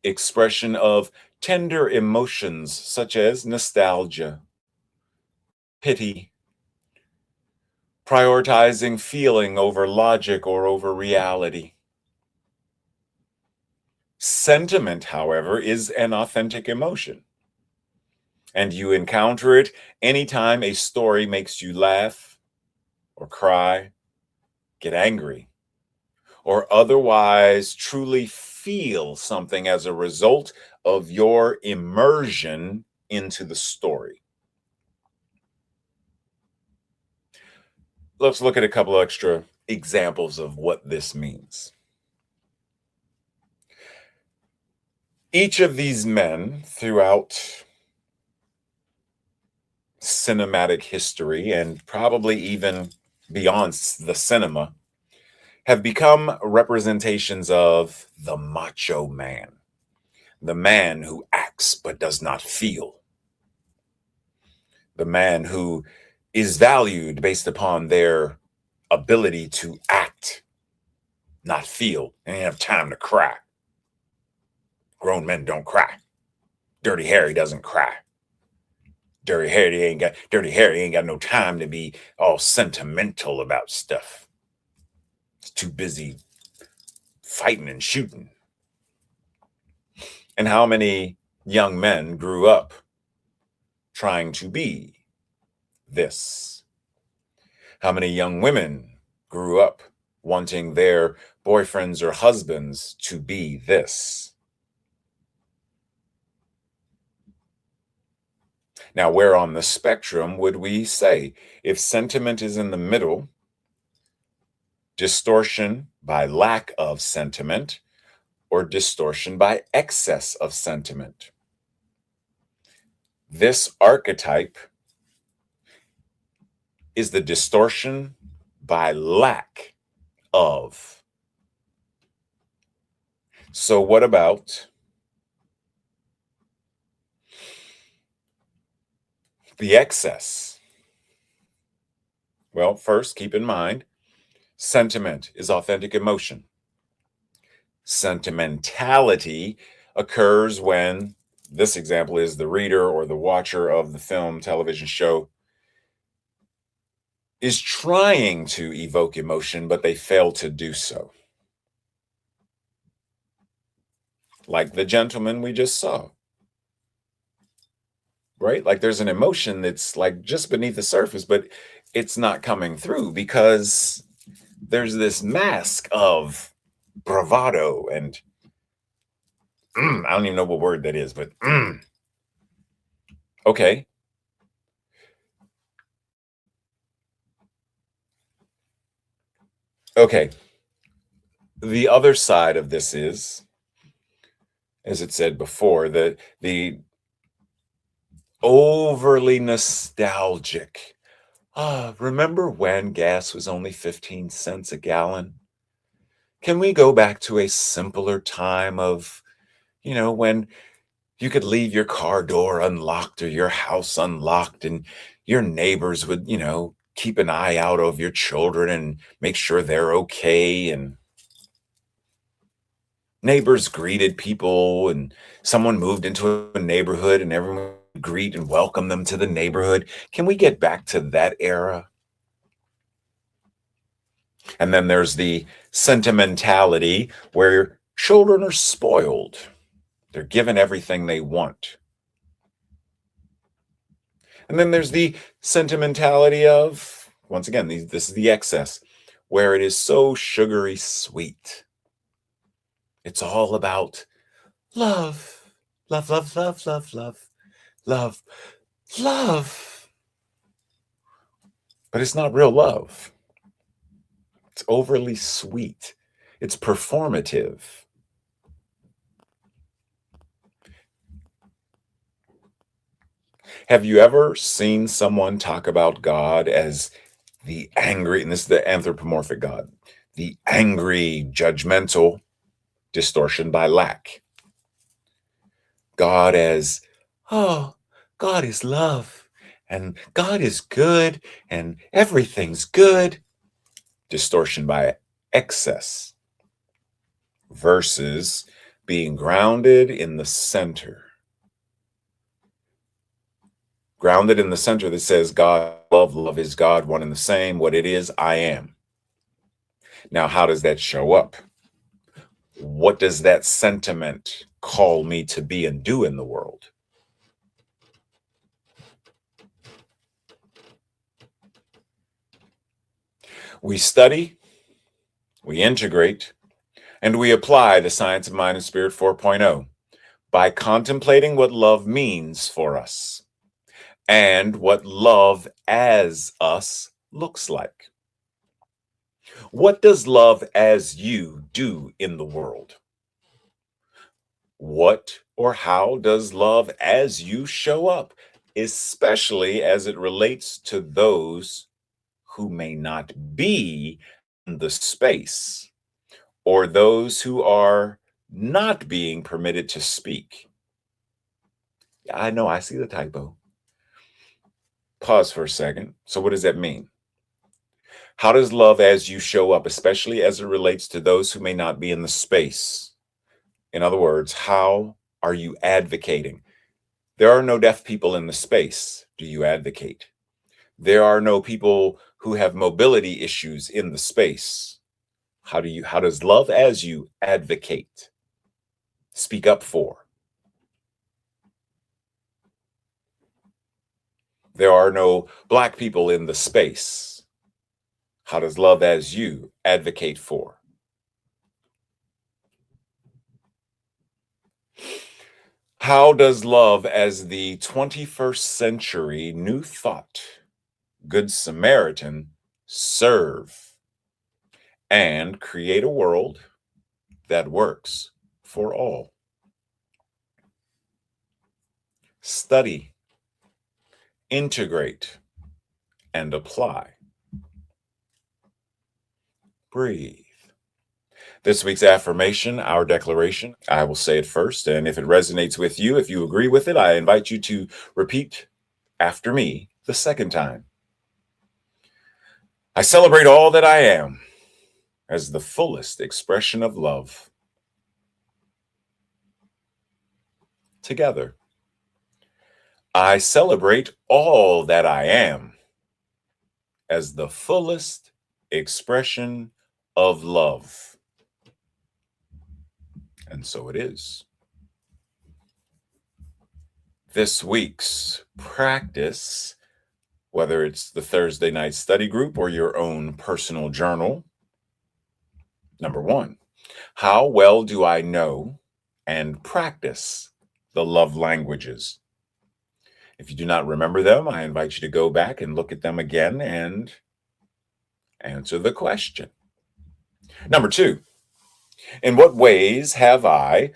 expression of tender emotions such as nostalgia, pity, prioritizing feeling over logic or over reality. Sentiment, however, is an authentic emotion, and you encounter it anytime a story makes you laugh or cry, get angry, or otherwise truly feel something as a result of your immersion into the story. Let's look at a couple extra examples of what this means. Each of these men throughout cinematic history, and probably even beyond the cinema, have become representations of the macho man, the man who acts but does not feel, the man who is valued based upon their ability to act, not feel, and they have time to cry. Grown men don't cry. Dirty Harry doesn't cry. Dirty Harry ain't got no time to be all sentimental about stuff. He's too busy fighting and shooting. And how many young men grew up trying to be this? How many young women grew up wanting their boyfriends or husbands to be this? Now, where on the spectrum would we say? If sentiment is in the middle, distortion by lack of sentiment, or distortion by excess of sentiment. This archetype is the distortion by lack of. So what about the excess? Well, first, keep in mind, sentiment is authentic emotion. Sentimentality occurs when, this example is the reader or the watcher of the film, television show, is trying to evoke emotion, but they fail to do so. Like the gentleman we just saw, right? Like there's an emotion that's like just beneath the surface, but it's not coming through because there's this mask of bravado and I don't even know what word that is, but okay. Okay. The other side of this is, as it said before, the overly nostalgic. Remember when gas was only 15 cents a gallon? Can we go back to a simpler time of, when you could leave your car door unlocked or your house unlocked and your neighbors would, keep an eye out of your children and make sure they're okay, and neighbors greeted people, and someone moved into a neighborhood and everyone would greet and welcome them to the neighborhood. Can we get back to that era? And then there's the sentimentality where children are spoiled. They're given everything they want. And then there's the sentimentality of, once again, this is the excess, where it is so sugary sweet. It's all about love, love, love, love, love, love, love, love. But it's not real love. It's overly sweet. It's performative. Have you ever seen someone talk about God as the angry, and this is the anthropomorphic God, the angry, judgmental, distortion by lack? God as, oh, God is love, and God is good, and everything's good. Distortion by excess versus being grounded in the center. Grounded in the center that says God, love is God, one and the same. What it is, I am. Now, how does that show up? What does that sentiment call me to be and do in the world? We study, we integrate, and we apply the Science of Mind and Spirit 4.0 by contemplating what love means for us and what love as us looks like. What does love as you do in the world? What or how does love as you show up, especially as it relates to those who may not be in the space or those who are not being permitted to speak? I know, I see the typo. Pause for a second. So what does that mean? How does love as you show up, especially as it relates to those who may not be in the space? In other words, how are you advocating? There are no deaf people in the space. Do you advocate? There are no people who have mobility issues in the space. How does love as you advocate? Speak up for. There are no Black people in the space. How does Love as You advocate for? How does love as the 21st century New Thought Good Samaritan serve and create a world that works for all? Study, integrate, and apply. Breathe. This week's affirmation, our declaration, I will say it first, and if it resonates with you, if you agree with it, I invite you to repeat after me the second time. I celebrate all that I am as the fullest expression of love. Together. I celebrate all that I am as the fullest expression of love. And so it is. This week's practice, whether it's the Thursday night study group or your own personal journal. Number 1, how well do I know and practice the love languages? If you do not remember them, I invite you to go back and look at them again and answer the question. Number 2, in what ways have I,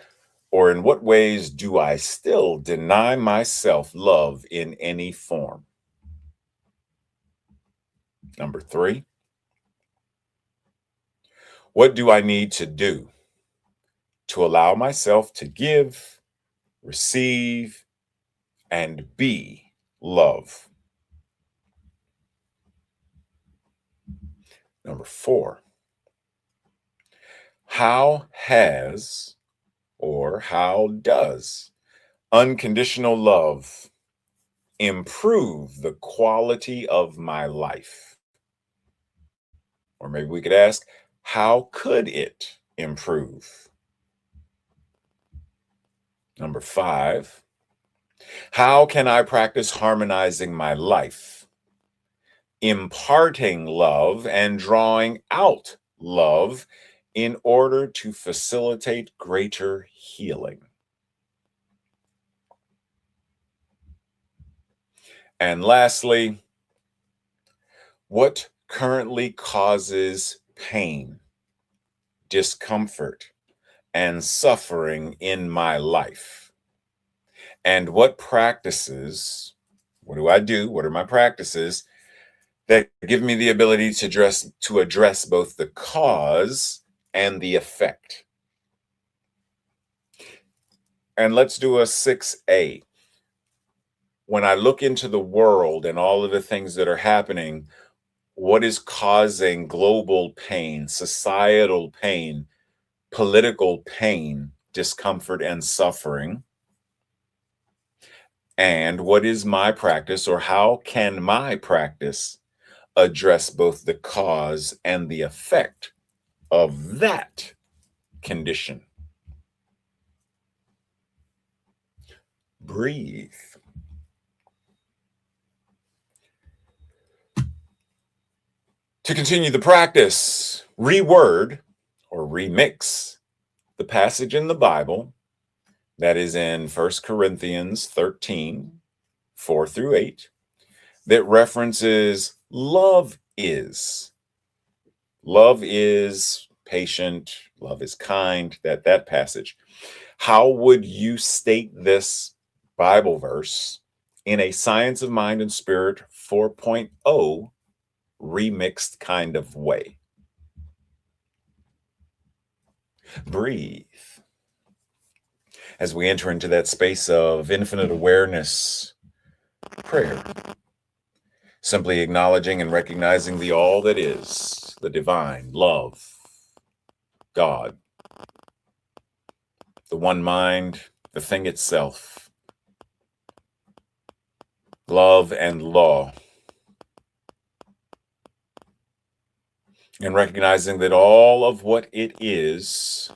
or in what ways do I still deny myself love in any form? Number 3, what do I need to do to allow myself to give, receive, and be love? Number 4, how has or how does unconditional love improve the quality of my life? Or maybe we could ask, how could it improve? Number 5, how can I practice harmonizing my life, imparting love and drawing out love in order to facilitate greater healing? And lastly, what currently causes pain, discomfort, and suffering in my life? And what practices, what do I do? What are my practices that give me the ability to address both the cause and the effect? And let's do a 6A. When I look into the world and all of the things that are happening, what is causing global pain, societal pain, political pain, discomfort, and suffering? And what is my practice, or how can my practice address both the cause and the effect of that condition? Breathe. To continue the practice, reword or remix the passage in the Bible that is in 1 Corinthians 13, 4 through 8, that references love is. Love is patient, love is kind, that passage. How would you state this Bible verse in a Science of Mind and Spirit 4.0 remixed kind of way? Breathe. As we enter into that space of infinite awareness prayer, simply acknowledging and recognizing the all that is, the divine, love, God, the one mind, the thing itself, love and law, and recognizing that all of what it is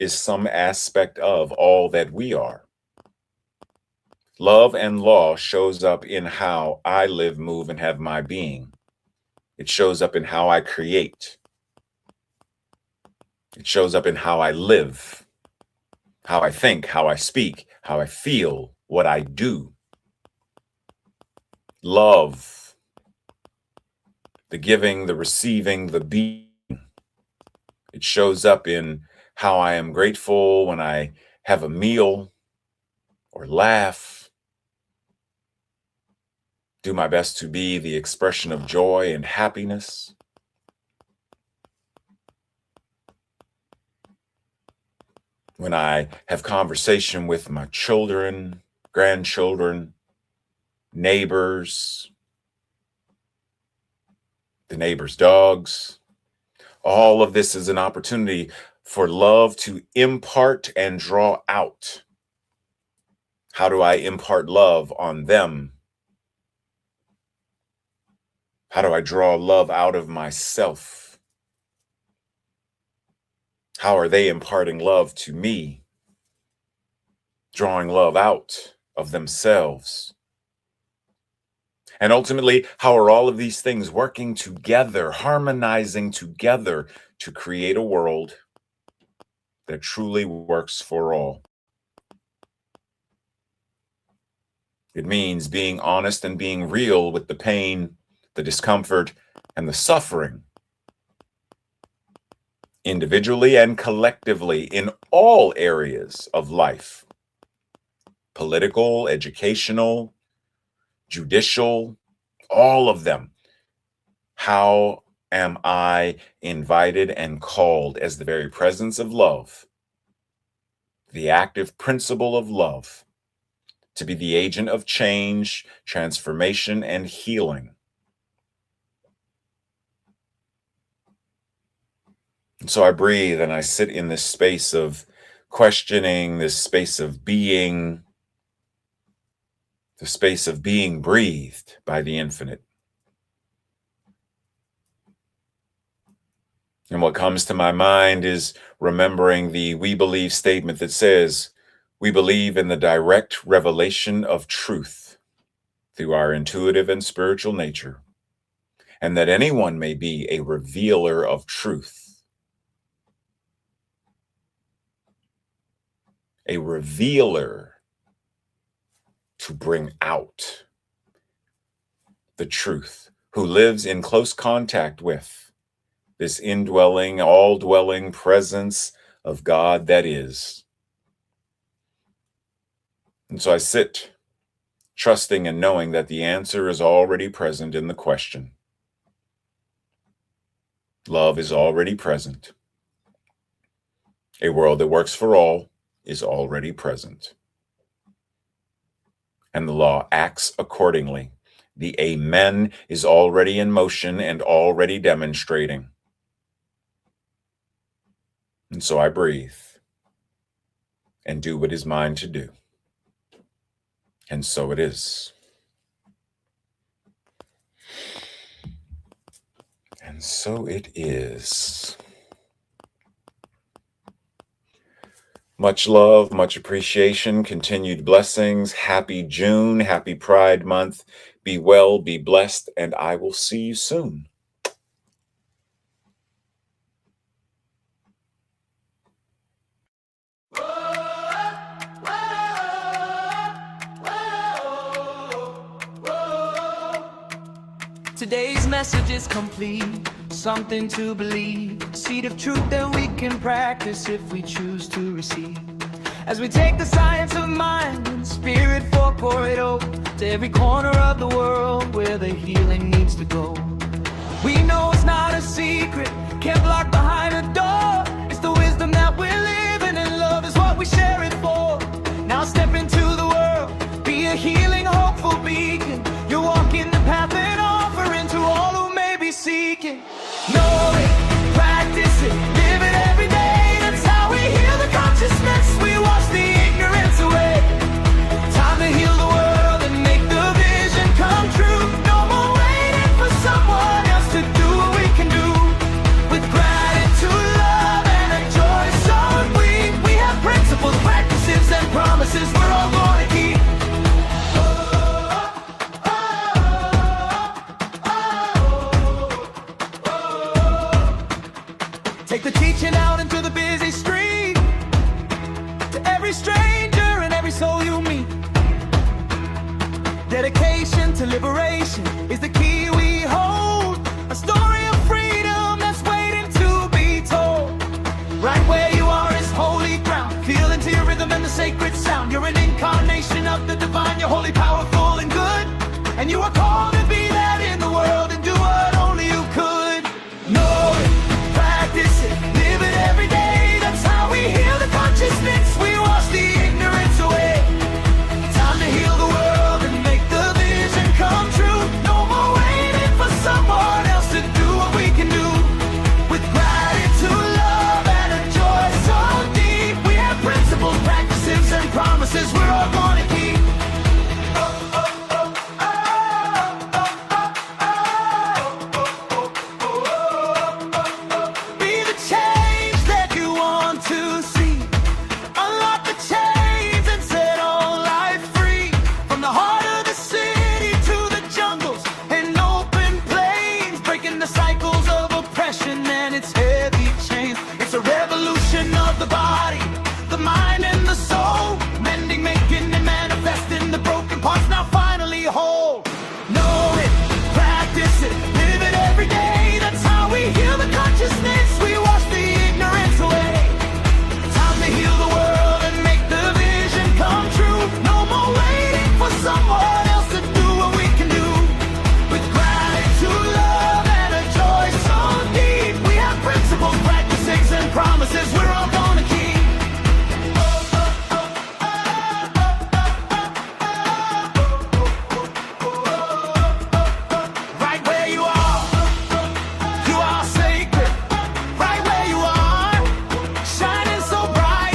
some aspect of all that we are. Love and law shows up in how I live, move, and have my being. It shows up in how I create. It shows up in how I live, how I think, how I speak, how I feel, what I do. Love, the giving, the receiving, the being. It shows up in how I am grateful when I have a meal or laugh. Do my best to be the expression of joy and happiness. When I have conversation with my children, grandchildren, neighbors, the neighbors' dogs, all of this is an opportunity for love to impart and draw out. How do I impart love on them? How do I draw love out of myself? How are they imparting love to me? Drawing love out of themselves. And ultimately, how are all of these things working together, harmonizing together to create a world that truly works for all? It means being honest and being real with the pain, the discomfort, and the suffering, individually and collectively in all areas of life, political, educational, judicial, all of them. How am I invited and called as the very presence of love, the active principle of love, to be the agent of change, transformation, and healing? And so I breathe and I sit in this space of questioning, this space of being, the space of being breathed by the infinite. And what comes to my mind is remembering the "we believe" statement that says, we believe in the direct revelation of truth through our intuitive and spiritual nature, and that anyone may be a revealer of truth. A revealer to bring out the truth, who lives in close contact with this indwelling, all-dwelling presence of God that is. And so I sit, trusting and knowing that the answer is already present in the question. Love is already present. A world that works for all is already present. And the law acts accordingly. The Amen is already in motion and already demonstrating. And so I breathe and do what is mine to do. And so it is. And so it is. Much love, much appreciation, continued blessings. Happy June, happy Pride Month. Be well, be blessed, and I will see you soon. Today's message is complete, something to believe, a seed of truth that we can practice if we choose to receive. As we take the science of mind and spirit for corridor to every corner of the world where the healing needs to go. We know it's not a secret, can't block behind a door. It's the wisdom that we're living, and love is what we share it for. Now step into the world, be a healing, hopeful beacon. You're walking the path and offering to all who may be seeking. Know it, practice it, live it every day. That's how we heal the consciousness. We wash the ignorance away. Time to heal the world and make the vision come true. No more waiting for someone else to do what we can do. Take the teaching out into the busy street, to every stranger and every soul you meet. Dedication to liberation is the key we hold. A story of freedom that's waiting to be told. Right where you are is holy ground. Feel into your rhythm and the sacred sound. You're an incarnation of the divine. You're holy, powerful, and good. And you are called to be that in the world and do what only you could. Know it, practice it, live it every day. That's how we heal the consciousness. We wash the ignorance away. Time to heal the world and make the vision come true. No more waiting for someone else to do what we can do. With gratitude, love, and a joy so deep, we have principles, practices, and promises we're all gonna keep. Be the change that you want to see. Unlock the chains and set all life free. From the heart of the city to the jungles and open plains, breaking the cycles of oppression and its heavy chains. It's a revolution of the body, the mind, and the soul. Mending, making, and manifesting the broken parts now finally whole. Know it, practice it, live it every day. That's how we heal the consciousness. We wash the ignorance away. Time to heal the world and make the vision come true. No more waiting for someone else to do what we can do. With gratitude, love, and a joy so deep, we have principles, practices, and promises we're all gonna keep. Right where you are sacred. Right where you are, shining so bright.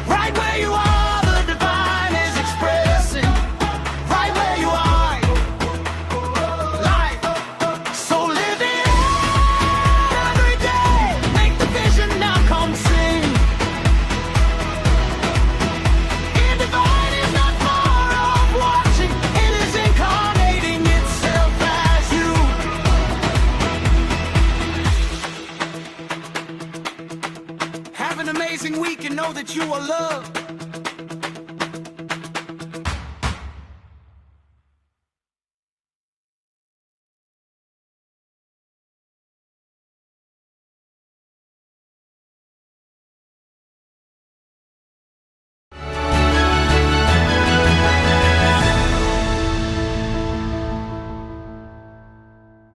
Right where you are, the divine is expressing. Right where you are, life. So live it every day. Make the vision now come sing. In divine is not far off watching. It is incarnating itself as you. Have an amazing week and know that you are loved.